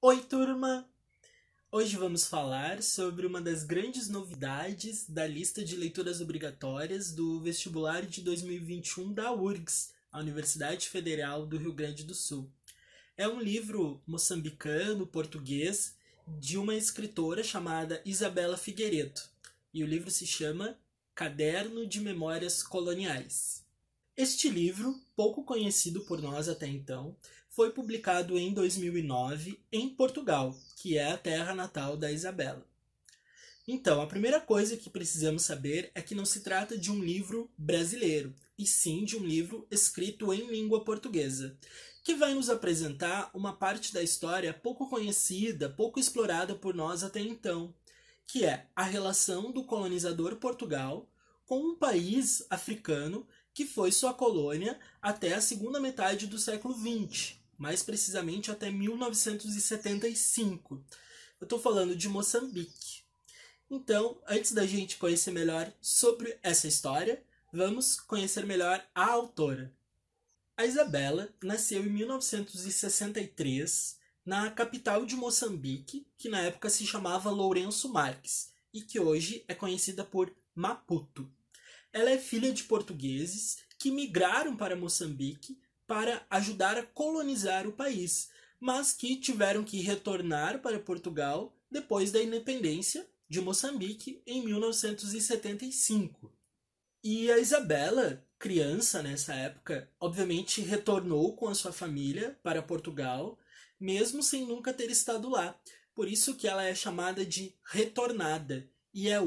Oi, turma! Hoje vamos falar sobre uma das grandes novidades da lista de leituras obrigatórias do vestibular de 2021 da URGS, a Universidade Federal do Rio Grande do Sul. É um livro moçambicano, português, de uma escritora chamada Isabela Figueiredo, e o livro se chama Caderno de Memórias Coloniais. Este livro, pouco conhecido por nós até então, foi publicado em 2009 em Portugal, que é a terra natal da Isabela. Então, a primeira coisa que precisamos saber é que não se trata de um livro brasileiro, e sim de um livro escrito em língua portuguesa, que vai nos apresentar uma parte da história pouco conhecida, pouco explorada por nós até então, que é a relação do colonizador Portugal com um país africano que foi sua colônia até a segunda metade do século XX, mais precisamente até 1975. Eu estou falando de Moçambique. Então, antes da gente conhecer melhor sobre essa história, vamos conhecer melhor a autora. A Isabela nasceu em 1963 na capital de Moçambique, que na época se chamava Lourenço Marques e que hoje é conhecida por Maputo. Ela é filha de portugueses que migraram para Moçambique para ajudar a colonizar o país, mas que tiveram que retornar para Portugal depois da independência de Moçambique em 1975. E a Isabela, criança nessa época, obviamente retornou com a sua família para Portugal, mesmo sem nunca ter estado lá. Por isso que ela é chamada de retornada. E é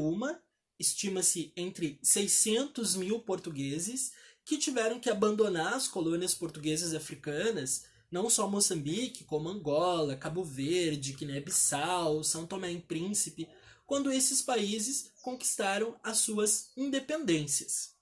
estima-se, entre 600 mil portugueses que tiveram que abandonar as colônias portuguesas africanas, não só Moçambique, como Angola, Cabo Verde, Guiné-Bissau, São Tomé e Príncipe, quando esses países conquistaram as suas independências.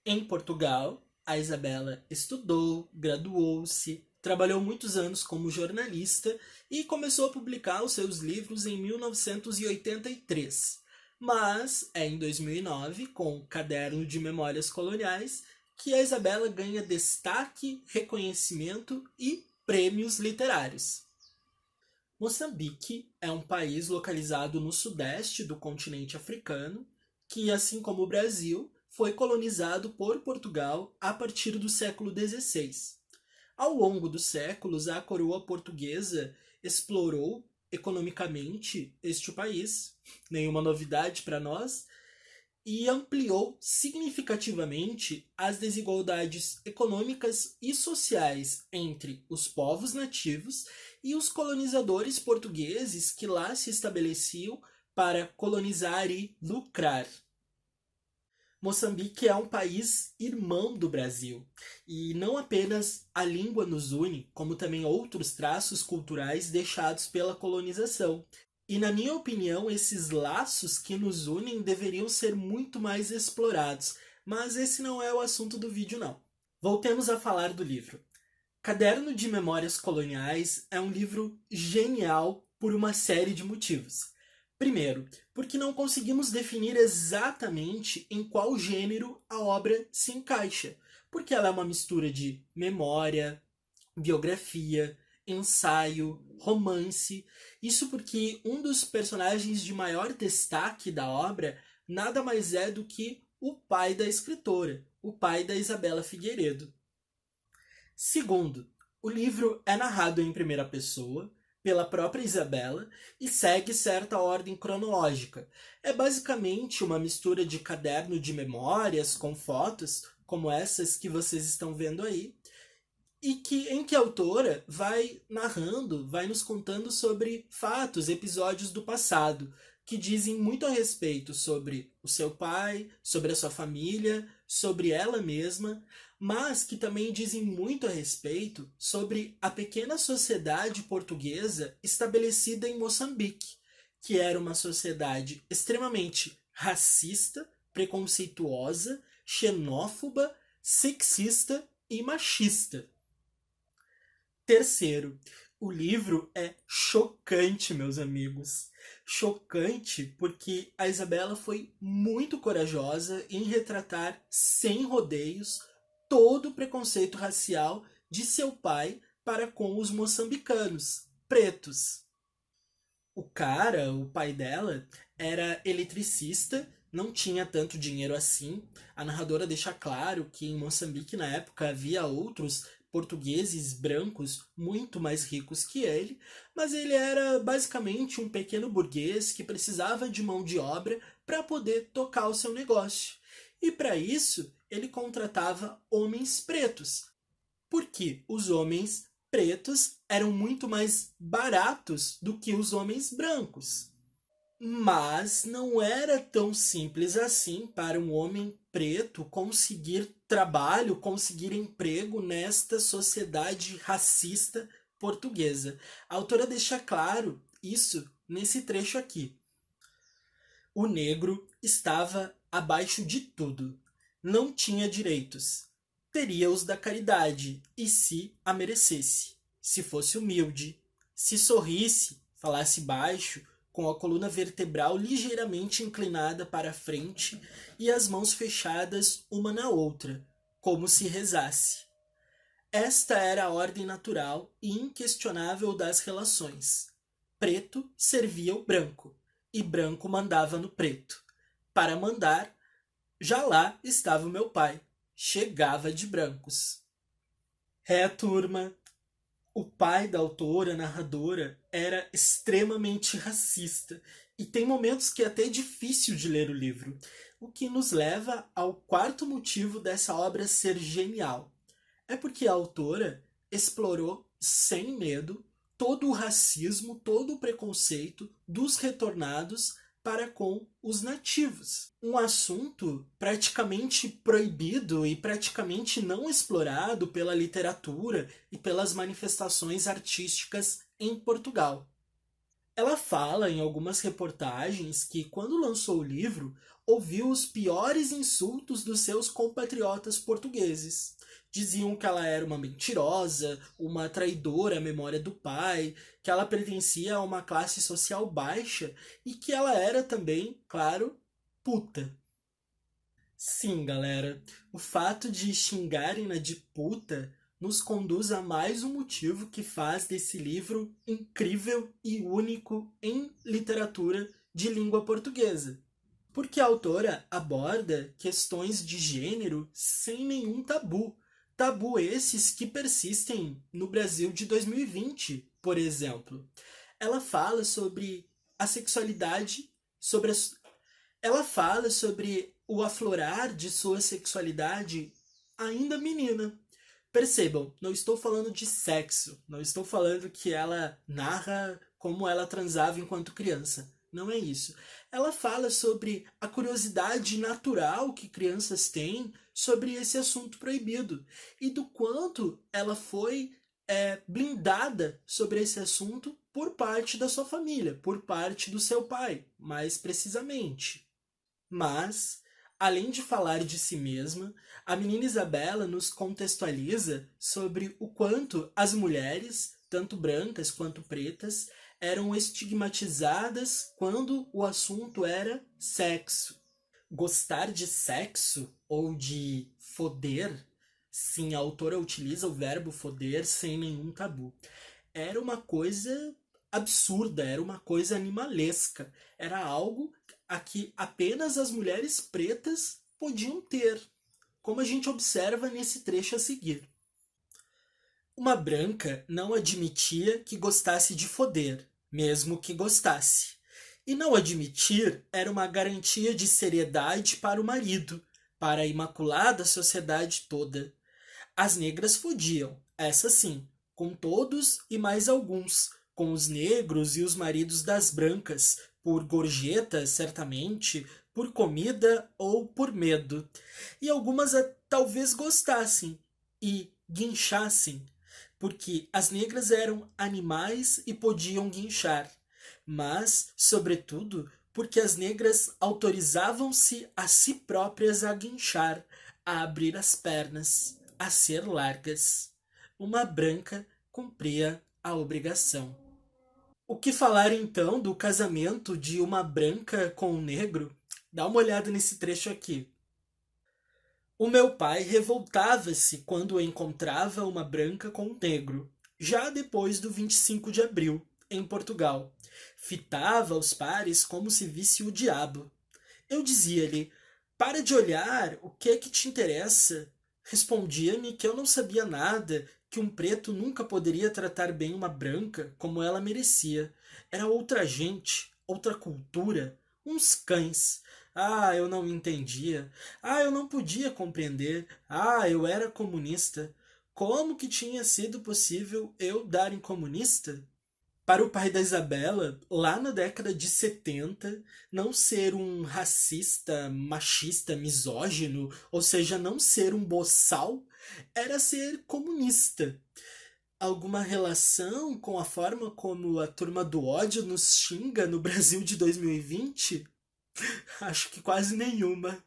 Em Portugal, a Isabela estudou, graduou-se, trabalhou muitos anos como jornalista e começou a publicar os seus livros em 1983. Mas é em 2009, com o Caderno de Memórias Coloniais, que a Isabela ganha destaque, reconhecimento e prêmios literários. Moçambique é um país localizado no sudeste do continente africano, que, assim como o Brasil, foi colonizado por Portugal a partir do século XVI. Ao longo dos séculos, a coroa portuguesa explorou economicamente este país, nenhuma novidade para nós, e ampliou significativamente as desigualdades econômicas e sociais entre os povos nativos e os colonizadores portugueses que lá se estabeleciam para colonizar e lucrar. Moçambique é um país irmão do Brasil, e não apenas a língua nos une, como também outros traços culturais deixados pela colonização. E na minha opinião, esses laços que nos unem deveriam ser muito mais explorados, mas esse não é o assunto do vídeo não. Voltemos a falar do livro. Caderno de Memórias Coloniais é um livro genial por uma série de motivos. Primeiro, porque não conseguimos definir exatamente em qual gênero a obra se encaixa, porque ela é uma mistura de memória, biografia, ensaio, romance. Isso porque um dos personagens de maior destaque da obra nada mais é do que o pai da escritora, o pai da Isabela Figueiredo. Segundo, o livro é narrado em primeira pessoa, pela própria Isabela, e segue certa ordem cronológica. É basicamente uma mistura de caderno de memórias com fotos, como essas que vocês estão vendo aí, em que a autora vai narrando, vai nos contando sobre fatos, episódios do passado, que dizem muito a respeito sobre o seu pai, sobre a sua família, sobre ela mesma, mas que também dizem muito a respeito sobre a pequena sociedade portuguesa estabelecida em Moçambique, que era uma sociedade extremamente racista, preconceituosa, xenófoba, sexista e machista. Terceiro, o livro é chocante, meus amigos. Chocante porque a Isabela foi muito corajosa em retratar sem rodeios todo o preconceito racial de seu pai para com os moçambicanos. pretos. O cara, o pai dela, era eletricista, não tinha tanto dinheiro assim. A narradora deixa claro que em Moçambique, na época, havia outros portugueses brancos muito mais ricos que ele, mas ele era basicamente um pequeno burguês que precisava de mão de obra para poder tocar o seu negócio. E para isso, ele contratava homens pretos, porque os homens pretos eram muito mais baratos do que os homens brancos. Mas não era tão simples assim para um homem preto conseguir trabalho, conseguir emprego nesta sociedade racista portuguesa. A autora deixa claro isso nesse trecho aqui. O negro estava abaixo de tudo. Não tinha direitos. Teria os da caridade, e se a merecesse. Se fosse humilde, se sorrisse, falasse baixo, com a coluna vertebral ligeiramente inclinada para a frente e as mãos fechadas uma na outra, como se rezasse. Esta era a ordem natural e inquestionável das relações. Preto servia o branco, e branco mandava no preto. Para mandar, já lá estava o meu pai. Chegava de brancos. Turma, o pai da autora, narradora, era extremamente racista. E tem momentos que é até difícil de ler o livro. O que nos leva ao quarto motivo dessa obra ser genial. É porque a autora explorou sem medo todo o racismo, todo o preconceito dos retornados para com os nativos. Um assunto praticamente proibido e praticamente não explorado pela literatura e pelas manifestações artísticas em Portugal. Ela fala em algumas reportagens que, quando lançou o livro, ouviu os piores insultos dos seus compatriotas portugueses. Diziam que ela era uma mentirosa, uma traidora à memória do pai, que ela pertencia a uma classe social baixa e que ela era também, claro, puta. Sim, galera, o fato de xingarem-na de puta nos conduz a mais um motivo que faz desse livro incrível e único em literatura de língua portuguesa. Porque a autora aborda questões de gênero sem nenhum tabu. Tabu esses que persistem no Brasil de 2020, por exemplo. Ela fala sobre a sexualidade, ela fala sobre o aflorar de sua sexualidade ainda menina. Percebam, não estou falando de sexo, não estou falando que ela narra como ela transava enquanto criança. Não é isso. Ela fala sobre a curiosidade natural que crianças têm sobre esse assunto proibido e do quanto ela foi blindada sobre esse assunto por parte da sua família, por parte do seu pai, mais precisamente. Mas, além de falar de si mesma, a menina Isabela nos contextualiza sobre o quanto as mulheres, tanto brancas quanto pretas, eram estigmatizadas quando o assunto era sexo. Gostar de sexo ou de foder, sim, a autora utiliza o verbo foder sem nenhum tabu. Era uma coisa absurda, era uma coisa animalesca, era algo a que apenas as mulheres pretas podiam ter, como a gente observa nesse trecho a seguir. Uma branca não admitia que gostasse de foder, mesmo que gostasse. E não admitir era uma garantia de seriedade para o marido, para a imaculada sociedade toda. As negras fodiam, essa sim, com todos e mais alguns, com os negros e os maridos das brancas, por gorjeta, certamente, por comida ou por medo. E algumas talvez gostassem e guinchassem, porque as negras eram animais e podiam guinchar, mas, sobretudo, porque as negras autorizavam-se a si próprias a guinchar, a abrir as pernas, a ser largas. Uma branca cumpria a obrigação. O que falar então do casamento de uma branca com um negro? Dá uma olhada nesse trecho aqui. O meu pai revoltava-se quando encontrava uma branca com um negro. já depois do 25 de abril, em Portugal. Fitava os pares como se visse o diabo. Eu dizia-lhe: para de olhar, o que é que te interessa? Respondia-me que eu não sabia nada, que um preto nunca poderia tratar bem uma branca como ela merecia. Era outra gente, outra cultura, uns cães. Ah, eu não entendia. Ah, eu não podia compreender. Ah, eu era comunista. Como que tinha sido possível eu dar em comunista? Para o pai da Isabela, lá na década de 70, não ser um racista, machista, misógino, ou seja, não ser um boçal, era ser comunista. Alguma relação com a forma como a turma do ódio nos xinga no Brasil de 2020? Acho que quase nenhuma.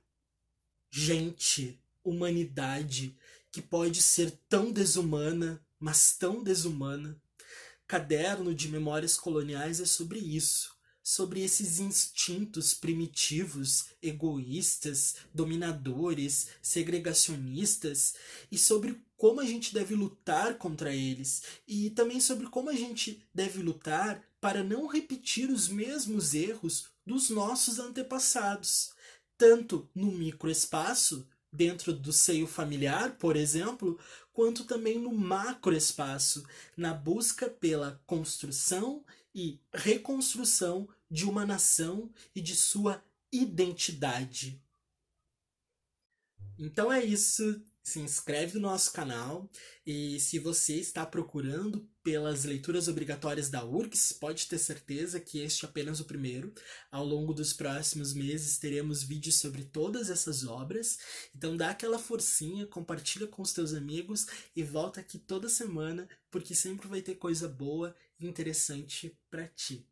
Gente, humanidade, que pode ser tão desumana, mas tão desumana. Caderno de Memórias Coloniais é sobre isso, sobre esses instintos primitivos, egoístas, dominadores, segregacionistas, e sobre como a gente deve lutar contra eles, e também sobre como a gente deve lutar para não repetir os mesmos erros dos nossos antepassados, tanto no microespaço, dentro do seio familiar, por exemplo, quanto também no macroespaço, na busca pela construção e reconstrução de uma nação e de sua identidade. Então é isso. Se inscreve no nosso canal e se você está procurando pelas leituras obrigatórias da URGS, pode ter certeza que este é apenas o primeiro. Ao longo dos próximos meses teremos vídeos sobre todas essas obras. Então dá aquela forcinha, compartilha com os teus amigos e volta aqui toda semana, porque sempre vai ter coisa boa e interessante para ti.